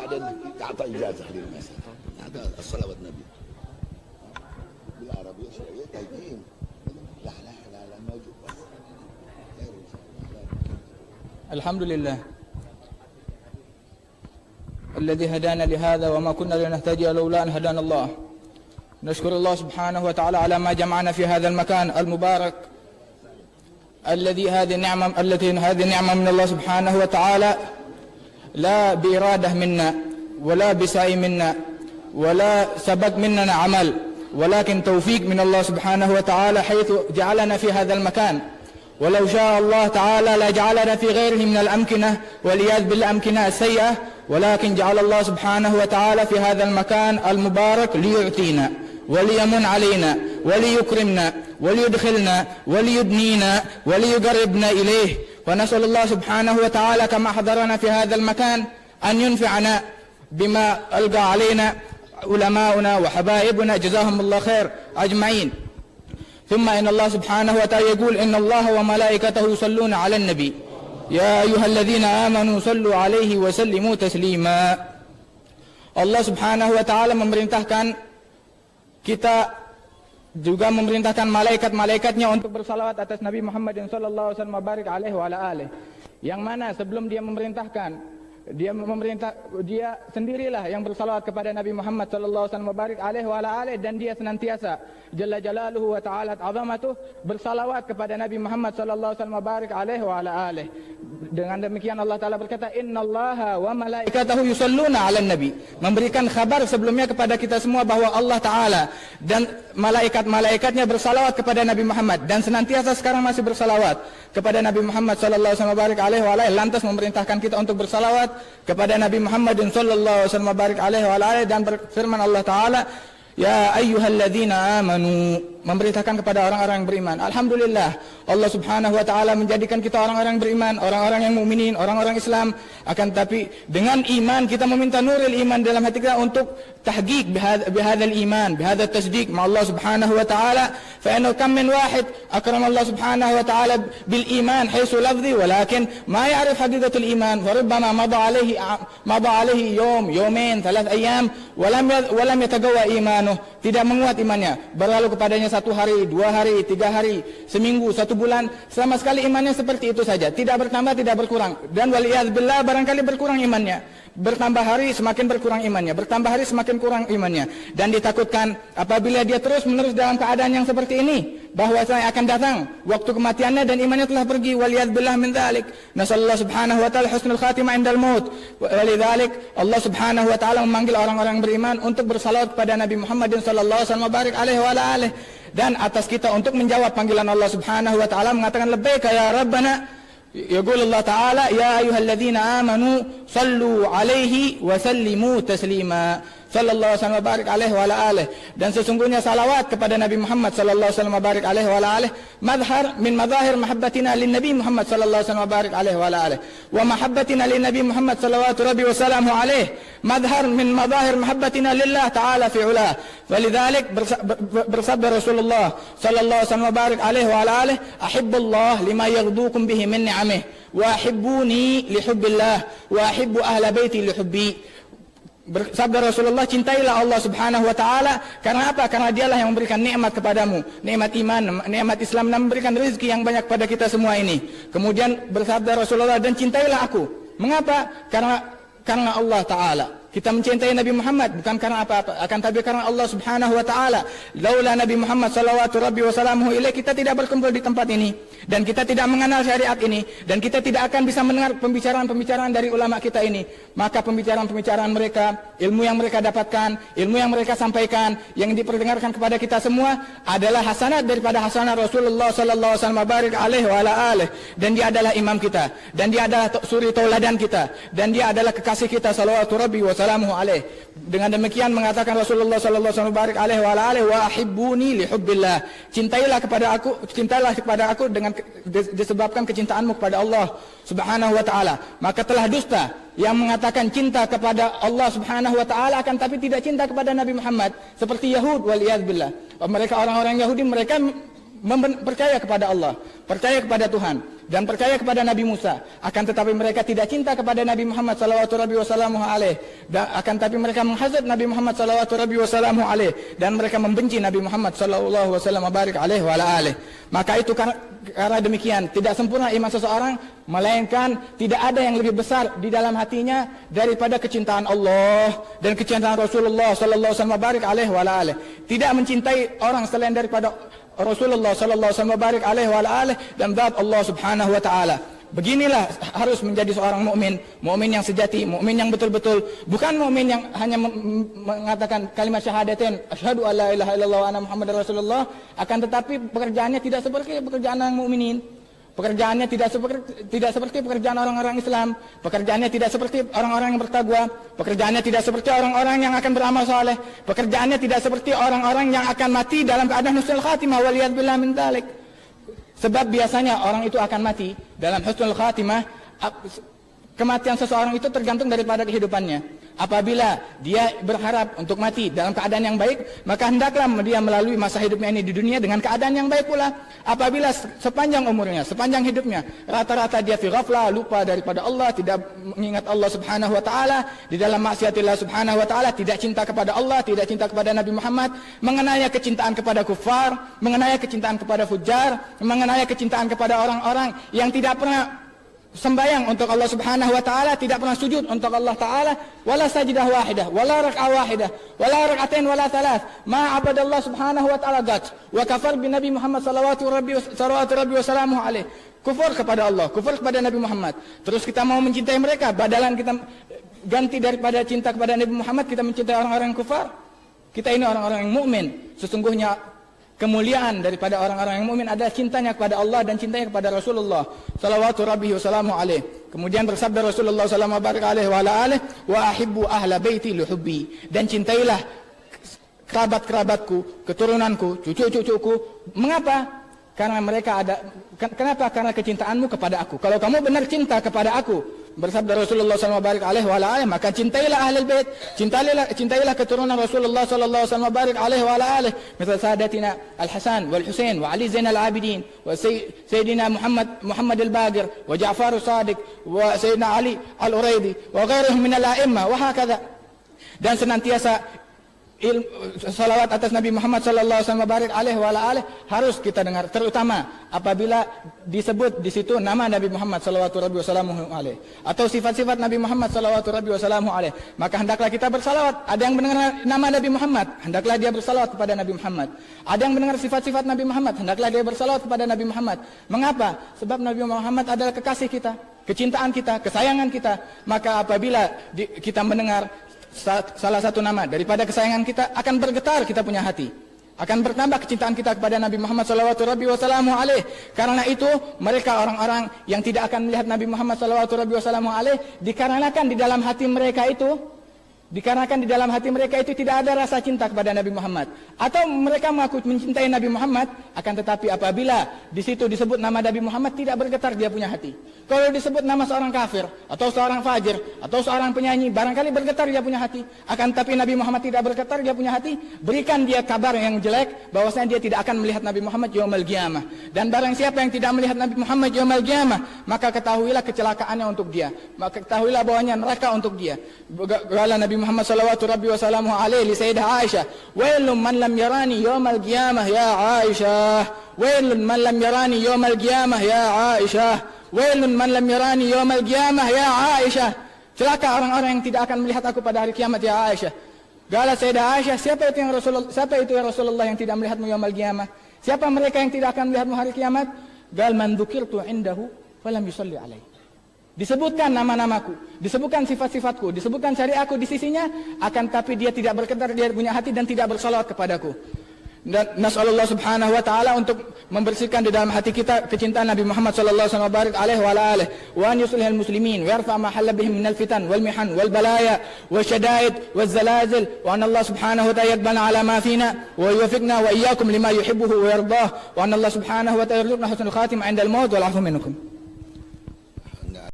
بعدين تعطى اجازه للناس هذا الصلاه والنبي بالعربيه شويه تايهين لا لا لا لا موجود بس الحمد لله الذي هدانا لهذا وما كنا لنهتدي لولا أن هدانا الله. نشكر الله سبحانه وتعالى على ما جمعنا في هذا المكان المبارك هذه نعمة من الله سبحانه وتعالى، لا بإرادة منا ولا بسعي منا ولا سبق مننا عمل، ولكن توفيق من الله سبحانه وتعالى حيث جعلنا في هذا المكان. ولو شاء الله تعالى لجعلنا في غيره من الأمكنة والعياذ بالله أمكنة السيئة، ولكن جعل الله سبحانه وتعالى في هذا المكان المبارك ليعطينا وليمن علينا وليكرمنا وليدخلنا وليدنينا وليقربنا إليه. ونسأل الله سبحانه وتعالى كما حضرنا في هذا المكان أن ينفعنا بما ألقى علينا علماؤنا وحبائبنا جزاهم الله خير أجمعين. ثم إن الله سبحانه وتعالى يقول إن الله وملائكته يصلون على النبي يا أيها الذين آمنوا صلوا عليه وسلموا تسليما. Allah subhanahu wa ta'ala memerintahkan kita, juga memerintahkan malaikat-malaikatnya untuk bersalawat atas Nabi Muhammad sallallahu alaihi wasallam barik alaihi wa ala alihi. Yang mana sebelum dia memerintahkan, dia sendirilah yang bersalawat kepada Nabi Muhammad sallallahu alaihi wasallam barik alaihi wa ala alihi, dan dia senantiasa jalla jalaluhu wa ta'ala azamatuh bersalawat kepada Nabi Muhammad sallallahu alaihi wasallam barik alaihi wa ala alihi. Dengan demikian Allah Ta'ala berkata innallaha wa malaikatahu yusalluna 'alan nabi, memberikan kabar sebelumnya kepada kita semua bahwa Allah Ta'ala dan malaikat-malaikatnya bersalawat kepada Nabi Muhammad, dan senantiasa sekarang masih bersalawat kepada Nabi Muhammad sallallahu alaihi wasallam barik alaihi wa alihi. Lantas memerintahkan kita untuk bersalawat kepada Nabi Muhammad sallallahu alaihi wasallam barik alaihi wa alihi, dan berfirman Allah Ta'ala ya ayyuhalladzina amanu, memberitakan kepada orang-orang yang beriman. Alhamdulillah Allah subhanahu wa ta'ala menjadikan kita orang-orang beriman, orang-orang yang mukminin, orang-orang Islam. Akan tapi dengan iman kita meminta nuril iman dalam hati kita untuk tahqiq bihadzal iman, bihadzal tasdiq ma Allah subhanahu wa ta'ala. Fa inna kam min wahid akram Allah subhanahu wa ta'ala bil iman haitsu lafzi walakin ma ya'rif haqiqatul iman wa rubbama mada alaihi yawm yawmain thalath ayyam wa lam yataqawwa imanuh, tidak menguat imannya, berlalu kepadanya 1 hari, 2 hari, 3 hari, seminggu, 1 bulan, sama sekali imannya seperti itu saja, tidak bertambah, tidak berkurang. Dan waliyadzubillah barangkali berkurang imannya, bertambah hari semakin berkurang imannya, bertambah hari semakin kurang imannya. Dan ditakutkan apabila dia terus menerus dalam keadaan yang seperti ini, bahwasanya akan datang waktu kematiannya dan imannya telah pergi. Waliyadzubillah min dzalik. Nasallallahu subhanahu wa ta'ala husnul khatimah indal maut. Walidzalik Allah subhanahu wa ta'ala memanggil orang-orang beriman untuk bersalawat kepada Nabi Muhammad sallallahu alaihi wasallam barik alaihi wa alihi, dan atas kita untuk menjawab panggilan Allah subhanahu wa ta'ala mengatakan labbaika ya rabbana. Yaqul Allah Ta'ala ya ayyuhalladzina amanu sallu alaihi wa sallimu taslima sallallahu alaihi wasallam barik alaihi wa ala alihi. Dan sesungguhnya salawat kepada Nabi Muhammad sallallahu alaihi wasallam barik alaihi wa ala alihi madhar min madahir mahabbatina lin Nabi Muhammad sallallahu alaihi wasallam barik alaihi wa ala alihi, wa mahabbatina lin Nabi Muhammad sallallahu rabbi wa salamu alaihi madhar min madahir mahabbatina lillah ta'ala fi ulah. Walidzalik bersabda Rasulullah sallallahu alaihi wasallam barik alaihi wa ala alihi ahibbullah lima yaghdukum bihi min ni'amih wa ahibbuni li hubbillah wa ahibbu ahla baiti li hubbi. Bersabda Rasulullah, cintailah Allah subhanahu wa ta'ala. Karena apa? Karena dialah yang memberikan nikmat kepadamu, nikmat iman, nikmat Islam, dan memberikan rezeki yang banyak pada kita semua ini. Kemudian bersabda Rasulullah, dan cintailah aku. Mengapa? Karena Allah Ta'ala. Kita mencintai Nabi Muhammad bukan karena apa-apa, akan tapi karena Allah subhanahu wa ta'ala. Laula Nabi Muhammad salawatu rabbi wa salamuhu ilaih, kita tidak berkumpul di tempat ini, dan kita tidak mengenal syariat ini, dan kita tidak akan bisa mendengar pembicaraan-pembicaraan dari ulama kita ini. Maka pembicaraan-pembicaraan mereka, ilmu yang mereka dapatkan, ilmu yang mereka sampaikan, yang diperdengarkan kepada kita semua adalah hasanat daripada hasanat Rasulullah sallallahu alaihi wasallam barik alaihi wa ala alihi. Dan dia adalah imam kita, dan dia adalah suri tauladan kita, dan dia adalah kekasih kita salawatu rabbi wa salamuhu alaih. Dengan demikian mengatakan Rasulullah sallallahu alaihi wasallam barik alaihi wa ala alihi wa ahibbuni li hubbillah. Cintailah kepada aku dengan disebabkan kecintaanmu kepada Allah subhanahu wa ta'ala. Maka telah dusta yang mengatakan cinta kepada Allah subhanahu wa ta'ala akan tapi tidak cinta kepada Nabi Muhammad, seperti Yahud waliyadzubillah. Mereka orang-orang Yahudi, mereka percaya kepada Allah, percaya kepada Tuhan, dan percaya kepada Nabi Musa, akan tetapi mereka tidak cinta kepada Nabi Muhammad sallallahu alaihi wasallam, dan akan tetapi mereka menghasad Nabi Muhammad sallallahu alaihi wasallam, dan mereka membenci Nabi Muhammad sallallahu alaihi wasallam. Maka itu karena demikian tidak sempurna iman seseorang, melainkan tidak ada yang lebih besar di dalam hatinya daripada kecintaan Allah dan kecintaan Rasulullah sallallahu alaihi wasallam. Tidak mencintai orang selain daripada Rasulullah sallallahu alaihi wasallam dan zat Allah Subhanahu wa taala. Beginilah harus menjadi seorang mukmin, mukmin yang sejati, mukmin yang betul-betul, bukan mukmin yang hanya mengatakan kalimat syahadatain, asyhadu alla ilaha illallah wa anna muhammadar rasulullah, akan tetapi pekerjaannya tidak seperti pekerjaan orang mukminin. Pekerjaannya tidak seperti pekerjaan orang-orang Islam. Pekerjaannya tidak seperti orang-orang yang bertakwa. Pekerjaannya tidak seperti orang-orang yang akan beramal saleh. Pekerjaannya tidak seperti orang-orang yang akan mati dalam keadaan husnul khatimah, waliyadzubillah min dzalik. Sebab biasanya orang itu akan mati dalam husnul khatimah. Kematian seseorang itu tergantung daripada kehidupannya. Apabila dia berharap untuk mati dalam keadaan yang baik, maka hendaklah dia melalui masa hidupnya ini di dunia dengan keadaan yang baik pula. Apabila sepanjang umurnya, sepanjang hidupnya, rata-rata dia fi ghaflah, lupa daripada Allah, tidak mengingat Allah Subhanahu wa taala, di dalam maksiatillah Subhanahu wa taala, tidak cinta kepada Allah, tidak cinta kepada Nabi Muhammad, mengenai kecintaan kepada kufar, mengenai kecintaan kepada fujar, mengenai kecintaan kepada orang-orang yang tidak pernah sembayang untuk Allah Subhanahu wa taala, tidak pernah sujud untuk Allah taala, wala sajidah wahidah, wala rak'ah wahidah, wala rak'atain wala thalath, ma abadallah Subhanahu wa taala gat, wa kafar bi Nabi Muhammad sallallahu rabbi wa salamuhu alaihi. Kufur kepada Allah, kufur kepada Nabi Muhammad. Terus kita mau mencintai mereka, badalan kita ganti daripada cinta kepada Nabi Muhammad, kita mencintai orang-orang yang kufar. Kita ini orang-orang yang mukmin. Sesungguhnya kemuliaan daripada orang-orang yang mukmin adalah cintanya kepada Allah dan cintanya kepada Rasulullah sallallahu rabbi wa salamu alaihi. Kemudian bersabda Rasulullah sallallahu alaihi wa alihi, wa ahibbu ahla baiti li hubbi, dan cintailah kerabat-kerabatku, keturunanku, cucu-cucuku. Mengapa? Karena mereka ada. Kenapa? Karena kecintaanmu kepada aku. Kalau kamu benar cinta kepada aku, bersabda Rasulullah sallallahu alaihi wa alihi, maka cintailah ahlul bait, cintailah keturunan Rasulullah sallallahu alaihi wa alihi, misal sadatina Al-Hasan wal Husain wa Ali Zainal Abidin wa Sayyidina Muhammad Al-Baqir wa Ja'far As-Sadiq wa Sayyidina Ali Al-Uraidi wa ghairihim min al-a'imma wa hakadha. Dan senantiasa salawat atas Nabi Muhammad sallallahu alaihi wa alihi harus kita dengar, terutama apabila disebut di situ nama Nabi Muhammad sallallahu alaihi atau sifat-sifat Nabi Muhammad sallallahu alaihi, maka hendaklah kita bersalawat. Ada yang mendengar nama Nabi Muhammad, hendaklah dia bersalawat kepada Nabi Muhammad. Ada yang mendengar sifat-sifat Nabi Muhammad, hendaklah dia bersalawat kepada Nabi Muhammad. Mengapa? Sebab Nabi Muhammad adalah kekasih kita, kecintaan kita, kesayangan kita. Maka apabila kita mendengar salah satu nama daripada kesayangan kita, akan bergetar kita punya hati, akan bertambah kecintaan kita kepada Nabi Muhammad sallallahu alaihi. Karena itu mereka orang-orang yang tidak akan melihat Nabi Muhammad sallallahu alaihi dikarenakan di dalam hati mereka itu tidak ada rasa cinta kepada Nabi Muhammad, atau mereka mengaku mencintai Nabi Muhammad, akan tetapi apabila di situ disebut nama Nabi Muhammad tidak bergetar dia punya hati. Kalau disebut nama seorang kafir atau seorang fajir atau seorang penyanyi, barangkali bergetar dia punya hati. Akan tetapi Nabi Muhammad tidak bergetar dia punya hati. Berikan dia kabar yang jelek bahwasanya dia tidak akan melihat Nabi Muhammad yaumul qiyamah. Dan barang siapa yang tidak melihat Nabi Muhammad yaumul qiyamah, maka ketahuilah kecelakaannya untuk dia, maka ketahuilah bahwanya neraka untuk dia. Qala Nabi Muhammad sallallahu alaihi li Sayyidah Aisyah, wailun man lam yarani yaumul qiyamah ya Aisyah, wailun man lam yarani yaumul qiyamah ya Aisyah, wailun man lam yarani yaumul qiyamah ya Aisyah. Celaka orang-orang yang tidak akan melihat aku pada hari kiamat ya Aisyah. Qala Sayyidah Aisyah, siapa itu ya Rasulullah yang tidak melihatmu yaumul qiyamah? Siapa mereka yang tidak akan melihatmu hari kiamat? Qal man dzukirtu indahu falam yusalli alaihi. Disebutkan nama-namaku, disebutkan sifat-sifatku, disebutkan syariatku di sisinya, akan tapi dia tidak bergetar, dia punya hati dan tidak bersalawat kepadaku. Dan nasallallahu subhanahu wa ta'ala untuk membersihkan di dalam hati kita kecintaan Nabi Muhammad sallallahu alaihi wa alihi, wa an yuslihal muslimin wa yarfa ma halla bihim minal fitan wal mihan wal balaya wasyada'id wal zalazil, wa an Allah subhanahu wa ta'ala yaqbal ala ma fina wa yuwaffiqna wa iyyakum lima yuhibbuhu wa yardah, wa an Allah subhanahu wa ta'ala yarzuqna husnul khatimah 'inda al-maut wal 'afwu minkum.